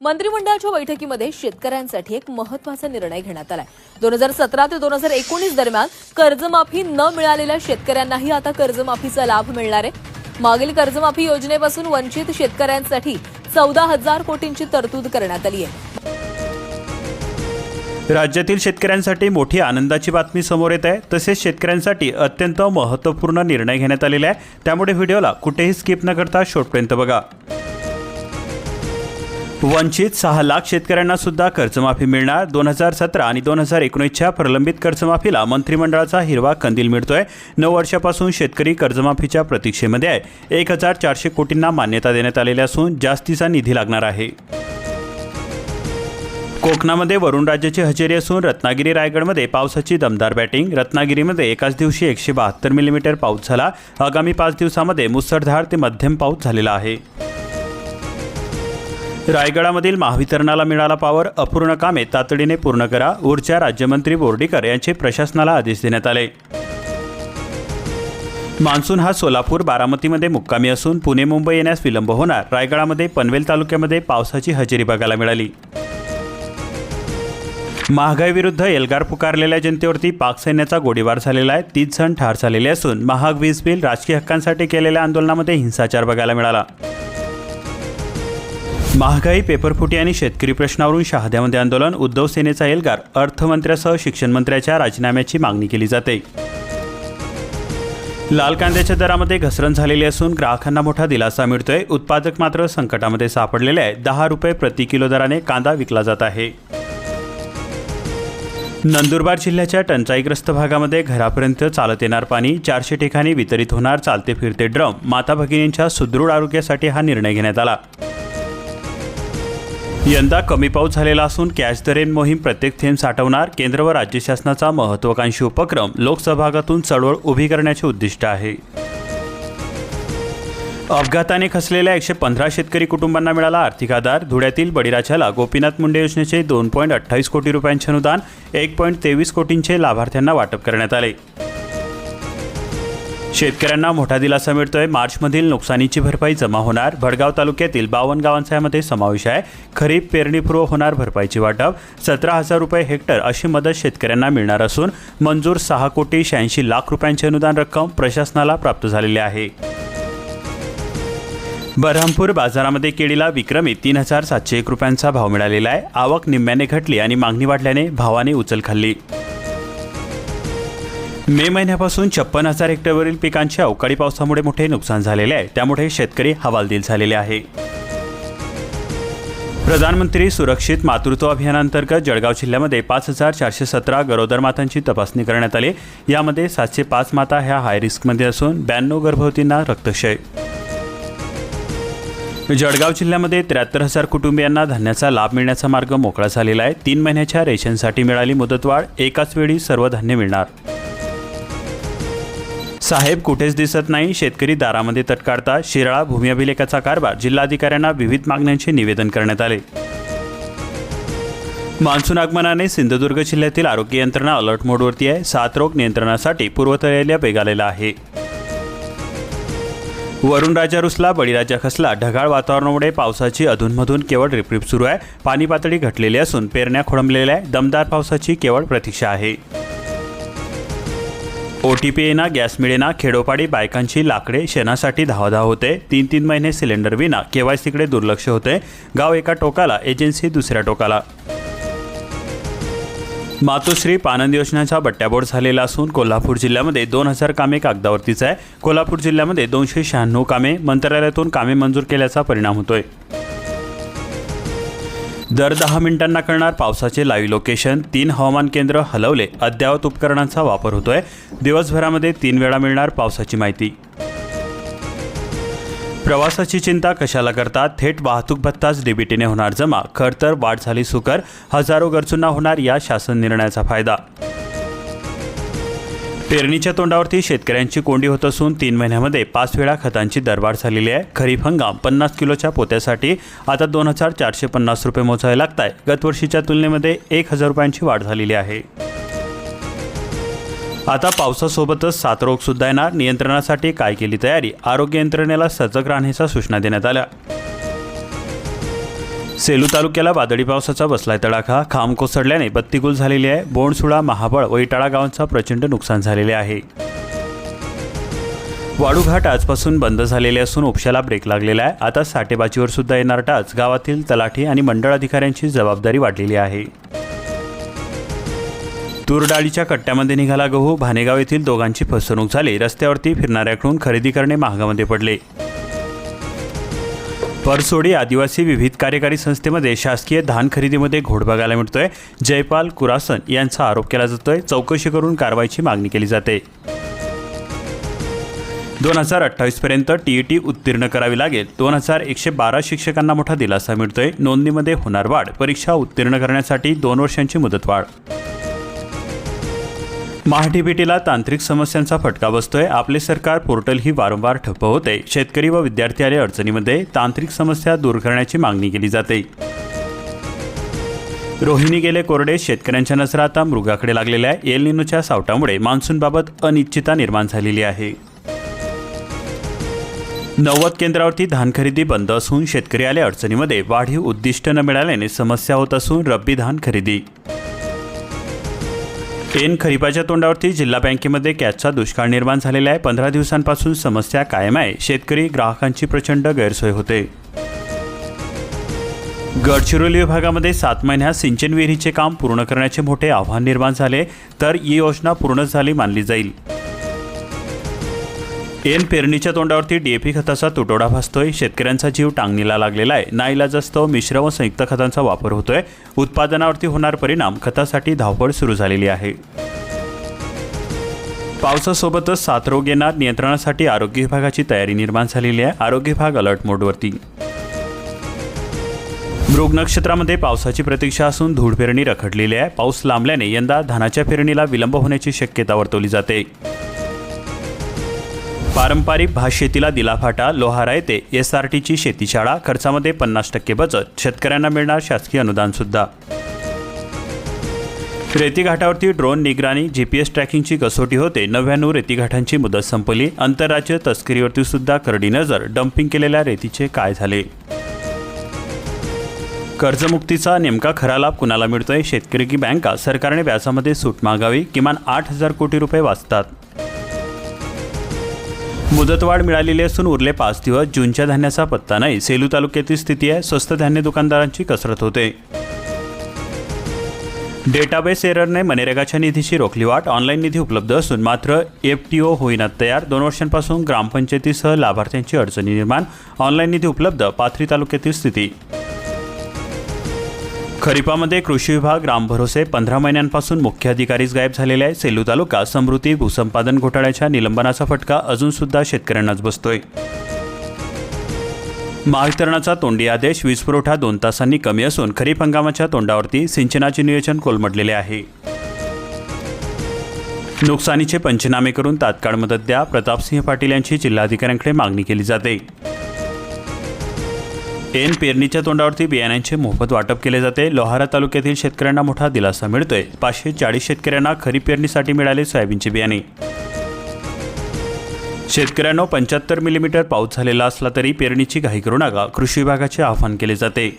मंत्रिमंडळाच्या बैठकीमध्ये शेतकऱ्यांसाठी एक महत्त्वाचा निर्णय घेण्यात आलाय। 2017 ते 2019 दरम्यान कर्जमाफी न मिळालेल्या शेतकऱ्यांनाही आता कर्जमाफीचा लाभ मिळणार आहे। मागील कर्जमाफी योजनेपासून वंचित शेतकऱ्यांसाठी 14,000 कोटींची तरतूद करण्यात आली आहे। राज्यातील शेतकऱ्यांसाठी मोठी आनंदाची बातमी समोर येत आहे। तसेच शेतकऱ्यांसाठी अत्यंत महत्त्वपूर्ण निर्णय घेण्यात आलेला आहे। त्यामुळे व्हिडिओला कुठेही स्किप न करता शेवटपर्यंत बघा। वंचित 6 लाख शेतकऱ्यांना सुद्धा कर्जमाफी मिळणार। 2017 आणि 2019च्या प्रलंबित कर्जमाफीला मंत्रिमंडळाचा हिरवा कंदील मिळतोय। 9 वर्षापासून शेतकरी कर्जमाफीच्या प्रतीक्षेमध्ये आहे। 1,400 कोटींना मान्यता देण्यात आलेली असून जास्तीचा निधी लागणार आहे। कोकणामध्ये वरुण राज्याची हजेरी असून रत्नागिरी रायगडमध्ये पावसाची दमदार बॅटिंग। रत्नागिरीमध्ये एकाच दिवशी 172 मिलीमीटर पाऊस झाला। आगामी 5 दिवसांमध्ये मुसळधार ते मध्यम पाऊस झालेला आहे। रायगडामधील महावितरणाला मिळाला पावर। अपूर्ण कामे तातडीने पूर्ण करा। ऊर्जा राज्यमंत्री बोर्डीकर यांचे प्रशासनाला आदेश देण्यात आले। मान्सून हा सोलापूर बारामतीमध्ये मुक्कामी असून पुणे मुंबई येण्यास विलंब होणार। रायगडामध्ये पनवेल तालुक्यामध्ये पावसाची हजेरी बघायला मिळाली। महागाई विरुद्ध एल्गार पुकारलेल्या जनतेवरती पाक सैन्याचा गोळीबार झालेला आहे। 30 जण ठार झालेले असून महाग वीज बिल राजकीय हक्कांसाठी केलेल्या आंदोलनामध्ये हिंसाचार बघायला मिळाला। महागाई, पेपरफुटी आणि शेतकरी प्रश्नावरून शहाद्यामध्ये आंदोलन। उद्धव सेनेचा एल्गार। अर्थमंत्र्यासह शिक्षण मंत्र्याच्या राजीनाम्याची मागणी केली जाते। लाल कांद्याच्या दरामध्ये घसरण झालेली असून ग्राहकांना मोठा दिलासा मिळतोय। उत्पादक मात्र संकटामध्ये सापडलेले आहे। 10 रुपये प्रति किलो दराने कांदा विकला जात आहे। नंदुरबार जिल्ह्याच्या टंचाईग्रस्त भागामध्ये घरापर्यंत चालत येणार पाणी। 400 ठिकाणी वितरित होणार चालते फिरते ड्रम। माता भगिनींच्या सुदृढ आरोग्यासाठी हा निर्णय घेण्यात आला। यंदा कमी पाऊस झालेला असून कॅच द रेन मोहीम प्रत्येक थेंब साठवणार। केंद्र व राज्य शासनाचा महत्त्वाकांक्षी उपक्रम। लोकसहभागातून चळवळ उभी करण्याचे उद्दिष्ट आहे। अपघाताने खचलेल्या 115 शेतकरी कुटुंबांना मिळाला आर्थिक आधार। धुळ्यातील बळीराजाला गोपीनाथ मुंडे योजनेचे 2.28 कोटी रुपयांचे अनुदान। 1.23 कोटींचे लाभार्थ्यांना वाटप करण्यात आले। शेतकऱ्यांना मोठा दिलासा मिळतोय। मार्चमधील नुकसानीची भरपाई जमा होणार। भडगाव तालुक्यातील 52 गावांचा यामध्ये समावेश आहे। खरीप पेरणीपूर्व होणार भरपाईची वाटप। 17,000 रुपये हेक्टर अशी मदत शेतकऱ्यांना मिळणार असून मंजूर 6 कोटी 86 लाख रुपयांचे अनुदान रक्कम प्रशासनाला प्राप्त झालेली आहे। बऱ्हामपूर बाजारामध्ये केळीला विक्रमी 3,701 रुपयांचा भाव मिळालेला आहे। आवक निम्म्याने घटली आणि मागणी वाढल्याने भावाने उचल खाल्ली। मे महिन्यापासून 56,000 हेक्टरवरील पिकांचे अवकाळी पावसामुळे मोठे नुकसान झालेले आहे। त्यामुळे शेतकरी हवालदिल झालेले आहे। प्रधानमंत्री सुरक्षित मातृत्व अभियानांतर्गत जळगाव जिल्ह्यामध्ये 5,417 गरोदर मातांची तपासणी करण्यात आली। यामध्ये 705 माता ह्या हाय रिस्कमध्ये असून 92 गर्भवतींना रक्तक्षय। जळगाव जिल्ह्यामध्ये 73,000 कुटुंबियांना धान्याचा लाभ मिळण्याचा मार्ग मोकळा झालेला आहे। 3 महिन्याच्या रेशनसाठी मिळाली मुदतवाढ। एकाच वेळी सर्व धान्य मिळणार। साहेब कुठेच दिसत नाही, शेतकरी दारामध्ये तटकाडतात। शिराळा भूमी अभिलेखाचा कारभार। जिल्हाधिकाऱ्यांना विविध मागण्यांचे निवेदन करण्यात आले। मान्सून आगमनाने सिंधुदुर्ग जिल्ह्यातील आरोग्य यंत्रणा अलर्ट मोडवरती आहे। 7 रोग नियंत्रणासाठी पूर्वतयारीला वेग आलेला आहे। वरुण राजा रुसला, बळीराजा खसला। ढगाळ वातावरणामुळे पावसाची अधूनमधून केवळ रिपरिप सुरू आहे। पाणी पातळी घटलेली असून पेरण्या खोळंबलेल्या आहे। दमदार पावसाची केवळ प्रतीक्षा आहे। OTP येना, गॅस मिळेना। खेडोपाडी बायकांची लाकडे शेणासाठी धावाधाव होते। 3 महिने सिलेंडर विना KYCकडे दुर्लक्ष होते। गाव एका टोकाला, एजन्सी दुसऱ्या टोकाला। मातोश्री पानंद योजनेचा बट्ट्याबोळ झालेला असून कोल्हापूर जिल्ह्यामध्ये 2,000 कामे कागदावरतीच आहे। कोल्हापूर जिल्ह्यामध्ये 296 कामे मंत्रालयातून कामे मंजूर केल्याचा परिणाम होतोय। दर 10 मिनिटांना कळणार पावसाचे लाईव्ह लोकेशन। 3 हवामान केंद्र हलवले। अद्ययावत उपकरणांचा वापर होतोय। दिवसभरामध्ये 3 वेळा मिळणार पावसाची माहिती। प्रवासाची चिंता कशाला करतात? थेट वाहतूक भत्ताच DBTने होणार जमा। खरं तर वाढ झाली सुकर। हजारो गरजूंना होणार या शासन निर्णयाचा फायदा। पेरणीच्या तोंडावरती शेतकऱ्यांची कोंडी होत असून 3 महिन्यामध्ये 5 वेळा खतांची दरवाढ झालेली आहे। खरीप हंगाम 50 किलोच्या पोत्यासाठी आता 2,450 रुपये मोजावे लागत आहे। गतवर्षीच्या तुलनेमध्ये 1,000 रुपयांची वाढ झालेली आहे। आता पावसासोबतच 7 रोग सुद्धा येणार। नियंत्रणासाठी काय केली तयारी? आरोग्य यंत्रणेला सजग राहण्याच्या सूचना देण्यात आल्या। सेलू तालुक्याला वादळी पावसाचा बसलाय तडाखा. खांब कोसळल्याने बत्ती गुल झालेली आहे. बोंडसुळा, महाबळ व इटाळा गावांचा प्रचंड नुकसान झालेले आहे. वाळूघाट आजपासून बंद झालेले असून उपशाला ब्रेक लागलेला आहे. आता साठेबाजीवर सुद्धा येणार टाच. गावातील तलाठी आणि मंडळ अधिकाऱ्यांची जबाबदारी वाढलेली आहे. तूर डाळीच्या कट्ट्यामध्ये निघाला गहू. भानेगाव येथील दोघांची फसवणूक झाली. रस्त्यावरती फिरणाऱ्याकडून खरेदी करणे महागामध्ये पडले. परसोडी आदिवासी विविध कार्यकारी संस्थेमध्ये शासकीय धान खरेदीमध्ये घोळ बघायला मिळतोय. जयपाल कुरासन यांचा आरोप केला जातोय. चौकशी करून कारवाईची मागणी केली जाते. 2028 पर्यंत TET उत्तीर्ण करावी लागेल. 2112 शिक्षकांना मोठा दिलासा मिळतोय. नोंदणीमध्ये होणार वाढ. परीक्षा उत्तीर्ण करण्यासाठी 2 वर्षांची मुदतवाढ. महाडीबीटीला तांत्रिक समस्यांचा फटका बसतोय. आपले सरकार पोर्टल ही वारंवार ठप्प होते. शेतकरी व विद्यार्थी आले अडचणीमध्ये. तांत्रिक समस्या दूर करण्याची मागणी केली जाते. रोहिणी गेले कोरडे. शेतकऱ्यांच्या नजरा आता मृगाकडे लागलेल्या आहे. एल निनोच्या सावटामुळे मान्सूनबाबत अनिश्चितता निर्माण झालेली आहे. 90 केंद्रावरती धान खरेदी बंद असून शेतकरी आले अडचणीमध्ये. वाढीव उद्दिष्ट न मिळाल्याने समस्या होत असून रब्बी धान खरेदी. ऐन खरीपाच्या तोंडावरती जिल्हा बँकेमध्ये कॅचचा दुष्काळ निर्माण झालेला आहे. 15 दिवसांपासून समस्या कायम आहे. शेतकरी ग्राहकांची प्रचंड गैरसोय होते. गडचिरोली विभागामध्ये 7 महिन्यात सिंचन विहिरीचे काम पूर्ण करण्याचे मोठे आव्हान निर्माण झाले, तर ही योजना पूर्ण झाली मानली जाईल. ऐन पेरणीच्या तोंडावरती DAP खताचा तुटवडा भासतोय. शेतकऱ्यांचा जीव टांगणीला लागलेला आहे. नाईलाजास्तव मिश्र व संयुक्त खतांचा वापर होतोय. उत्पादनावरती होणार परिणाम. खतासाठी धावपळ सुरू झालेली आहे. पावसासोबतच साथरोग येणार. नियंत्रणासाठी आरोग्य विभागाची तयारी निर्माण झालेली आहे. आरोग्य विभाग अलर्ट मोडवरती. मृग नक्षत्रामध्ये पावसाची प्रतीक्षा असून धूळ पेरणी रखडलेली आहे. पाऊस लांबल्याने यंदा धानाच्या पेरणीला विलंब होण्याची शक्यता वर्तवली जाते. पारंपरिक भात शेतीला दिला फाटा. लोहारा येथे SRTची शेतीशाळा. खर्चामध्ये 50% बचत. शेतकऱ्यांना मिळणार शासकीय अनुदान सुद्धा. रेतीघाटावरती ड्रोन निगराणी. GPS ट्रॅकिंगची कसोटी होते. 99 रेतीघाटांची मुदत संपली. आंतरराज्य तस्करीवरती सुद्धा करडी नजर. डम्पिंग केलेल्या रेतीचे काय झाले? कर्जमुक्तीचा नेमका खरा लाभ कुणाला मिळतोय? शेतकरी की बँका? सरकारने व्याजामध्ये सूट मागावी. किमान 8,000 कोटी रुपये वाचतात. मुदतवाढ मिळालेली असून उरले 5 दिवस. जूनच्या धान्याचा पत्ता नाही. सेलू तालुक्यातील स्थिती आहे. स्वस्त धान्य दुकानदारांची कसरत होते. डेटाबेस एररने मनरेगाच्या निधीची रोखली वाट. ऑनलाईन निधी उपलब्ध असून मात्र FTO होईना तयार. 2 वर्षांपासून ग्रामपंचायतीसह लाभार्थ्यांची अडचणी निर्माण. ऑनलाईन निधी उपलब्ध. पाथरी तालुक्यातील स्थिती. खरीपामध्ये कृषी विभाग रामभरोसे. 15 महिन्यांपासून मुख्य अधिकारीच गायब झालेले आहे. सेलू तालुका समृद्धी भूसंपादन घोटाळ्याच्या निलंबनाचा फटका अजून सुद्धा शेतकऱ्यांनाच बसतोय. महावितरणाचा तोंडी आदेश. वीज पुरवठा 2 तासांनी कमी असून खरीप हंगामाच्या तोंडावरती सिंचनाचे नियोजन कोलमडलेले आहे. नुकसानीचे पंचनामे करून तात्काळ मदत द्या. प्रतापसिंह पाटील यांची जिल्हाधिकाऱ्यांकडे मागणी केली जाते. ऐन पेरणीच्या तोंडावरती बियाण्यांचे मोफत वाटप केले जाते. लोहारा तालुक्यातील शेतकऱ्यांना मोठा दिलासा मिळतोय. 540 शेतकऱ्यांना खरीप पेरणीसाठी मिळाले सोयाबीनचे बियाणे. शेतकऱ्यांना 75 मिलीमीटर पाऊस झालेला असला तरी पेरणीची घाई करू नका. कृषी विभागाचे आवाहन केले जाते.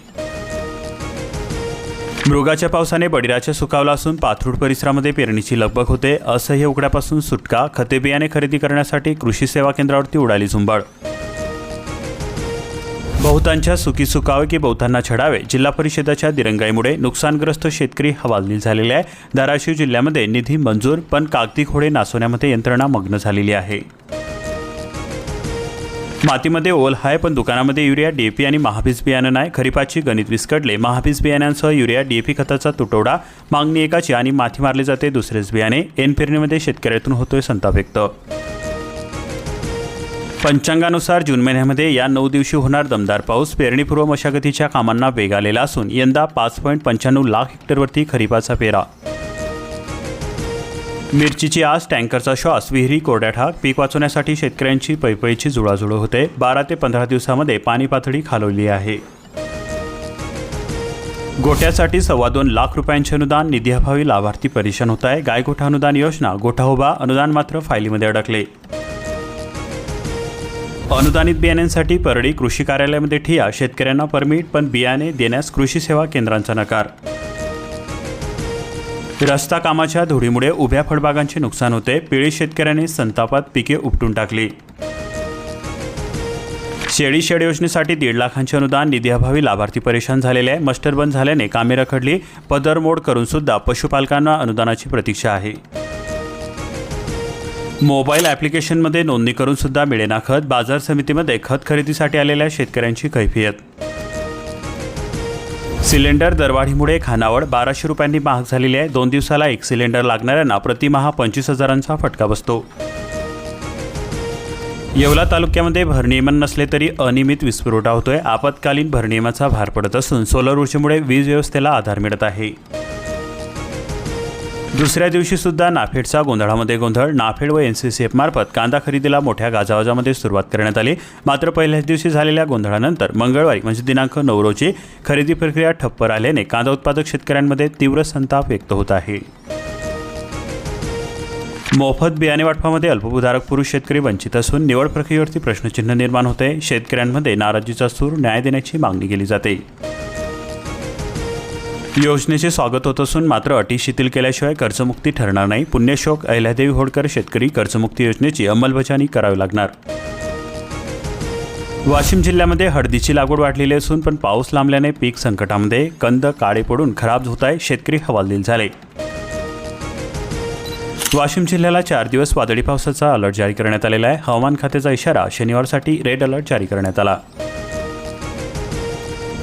मृगाच्या पावसाने बळीराजा सुकावला असून पाथरूड परिसरामध्ये पेरणीची लगबग होते. असह्य उघड्यापासून सुटका. खते बियाणे खरेदी करण्यासाठी कृषी सेवा केंद्रावरती उडाली झुंबड. बहुतांच्या सुखी सुकावे की बहुतांना छडावे. जिल्हा परिषदेच्या दिरंगाईमुळे नुकसानग्रस्त शेतकरी हवालदिल झालेले आहे. धाराशिव जिल्ह्यामध्ये निधी मंजूर, पण कागदी घोडे नाचवण्यामध्ये यंत्रणा मग्न झालेली आहे. मातीमध्ये ओल आहे, पण दुकानामध्ये युरिया, DAP आणि महाबीज बियाणं नाही. खरीपाची गणित विस्कटले. महाबीज बियाण्यांसह युरिया, DAP खताचा तुटवडा. मागणी एकाची आणि माती मारले जाते दुसरेच बियाणे. ऐन पेरणीमध्ये शेतकऱ्यातून होतोय संताप व्यक्त. पंचांगानुसार जून महिन्यामध्ये या 9 दिवशी होणार दमदार पाऊस. पेरणीपूर्व मशागतीच्या कामांना वेग आलेला असून यंदा 5.95 लाख हेक्टरवरती खरीपाचा पेरा. मिरचीची आस. टँकरचा श्वास. विहिरी कोरड्या ठाक. पीक वाचवण्यासाठी शेतकऱ्यांची पैपईची जुळाजुळ होते. 12 ते 15 दिवसामध्ये पाणी पातळी खालवली आहे. गोठ्यासाठी 2.25 लाख रुपयांचे अनुदान. निधीअभावी लाभार्थी परेशान होत आहे. गायगोठा अनुदान योजना. गोठा उभा. अनुदान मात्र फायलीमध्ये अडकले. अनुदानित बियाण्यांसाठी परळी कृषी कार्यालयामध्ये ठिय्या, शेतकऱ्यांना परमिट पण बियाणे देण्यास कृषी सेवा केंद्रांचा नकार. रस्ता कामाच्या धुळीमुळे उभ्या फळबागांचे नुकसान होते. पीडित शेतकऱ्यांनी संतापात पिके उपटून टाकली. शेड योजनेसाठी 1.5 लाखांचे अनुदान निधीअभावी लाभार्थी परेशान झालेले आहे. मस्टर बंद झाल्याने कामे रखडली. पदरमोड करून सुद्धा पशुपालकांना अनुदानाची प्रतीक्षा आहे. मोबाईल ॲप्लिकेशनमध्ये नोंदणी करून सुद्धा मिळेना खत. बाजार समितीमध्ये खत खरेदीसाठी आलेल्या शेतकऱ्यांची कैफियत. सिलेंडर दरवाढीमुळे खानावळ 1200 रुपयांनी महाग झालेली आहे. 2 दिवसाला 1 सिलेंडर लागणाऱ्यांना प्रतिमाह 25,000चा फटका बसतो. येवला तालुक्यामध्ये भरनियमन नसले तरी अनियमित वीजपुरवठा होतोय. आपत्कालीन भरनियमाचा भार पडत असून सोलर ऊर्जेमुळे वीज व्यवस्थेला आधार मिळत आहे. दुसऱ्या दिवशी सुद्धा नाफेडचा गोंधळामध्ये गोंधळ. नाफेड व NCCF मार्फत कांदा खरेदीला मोठ्या गाजावाजामध्ये सुरुवात करण्यात आली. मात्र पहिल्याच दिवशी झालेल्या गोंधळानंतर मंगळवारी म्हणजे दिनांक 9 रोजी खरेदी प्रक्रिया ठप्प राहिल्याने कांदा उत्पादक शेतकऱ्यांमध्ये तीव्र संताप व्यक्त होत आहे. मोफत बियाणे वाटपामध्ये अल्पभूधारक पुरुष शेतकरी वंचित असून निवड प्रक्रियेवरती प्रश्नचिन्ह निर्माण होते. शेतकऱ्यांमध्ये नाराजीचा सूर. न्याय देण्याची मागणी केली जाते. योजनेचे स्वागत होत असून मात्र अटी शिथिल केल्याशिवाय कर्जमुक्ती ठरणार नाही. पुण्यश्लोक अहिल्यादेवी होळकर शेतकरी कर्जमुक्ती योजनेची अंमलबजावणी करावी लागणार. वाशिम जिल्ह्यामध्ये हळदीची लागवड वाढलेली असून पण पाऊस लांबल्याने पीक संकटामध्ये. कंद काळे पडून खराब होत आहे. शेतकरी हवालदिल झाले. वाशिम जिल्ह्याला 4 दिवस वादळी पावसाचा अलर्ट जारी करण्यात आलेला आहे. हवामान खात्याचा इशारा. शनिवारसाठी रेड अलर्ट जारी करण्यात आला.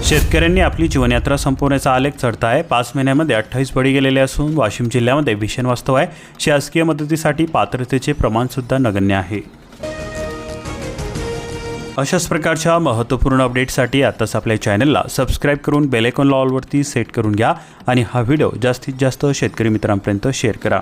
शेतकऱ्यांनी आपली जीवनयात्रा संपवण्याचा आलेख चढता आहे. 5 महिन्यामध्ये 28 बळी गेलेले असून वाशिम जिल्ह्यामध्ये भीषण वास्तव आहे. शासकीय मदतीसाठी पात्रतेचे प्रमाण सुद्धा नगण्य आहे. अशाच प्रकारच्या महत्त्वपूर्ण अपडेट्ससाठी आताच आपल्या चॅनलला सबस्क्राईब करून बेल आयकॉनला ऑलवरती सेट करून घ्या आणि हा व्हिडिओ जास्तीत जास्त शेतकरी मित्रांपर्यंत शेअर करा.